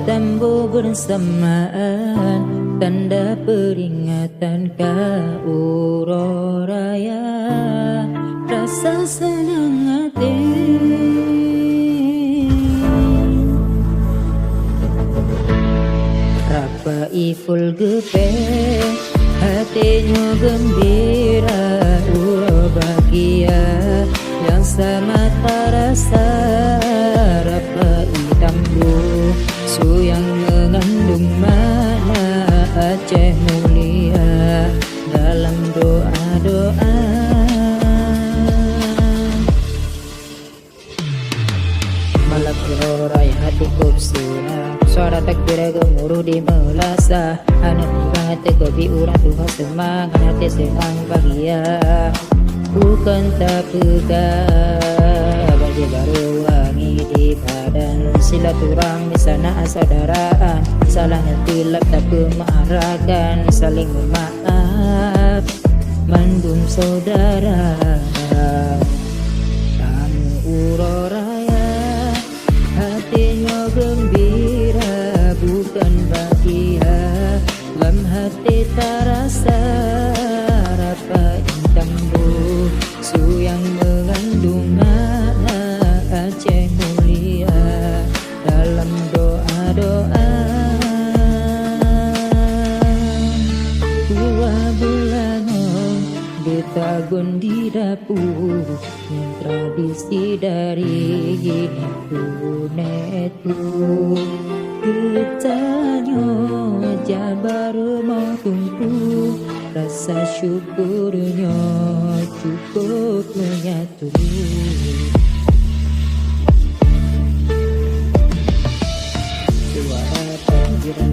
Tambo bersamaan, tanda peringatan Auroraya. Rasa senang hati Rapa iful gepe, hatinya gembira, uro bahagia yang sama terasa. Rapa itambu su yang mengandung mana Aceh mulia dalam doa-doa. Malam Auroraya hati kupsuna, suara takbir gemuruh di melasa. Anak hati kopi urang Tuhan semangat, hati senang bahagia. Bukan tak pegang baju baru wangi di badan, silaturahmi sana saudaraan, salahnya tilap tak kemarahkan, saling bermaaf mandum saudara. Tamu Auroraya hatinya gembira, bukan bahagia, dalam hati terasa. Rapa intambu su yang mengandung makna Aceh mulia dalam doa-doa. Dua bulan betagun di dapur, yang tradisi dari netu. Ketanya jabar mau tumpu, rasa syukurnya cukup menyatu. Suara panggilan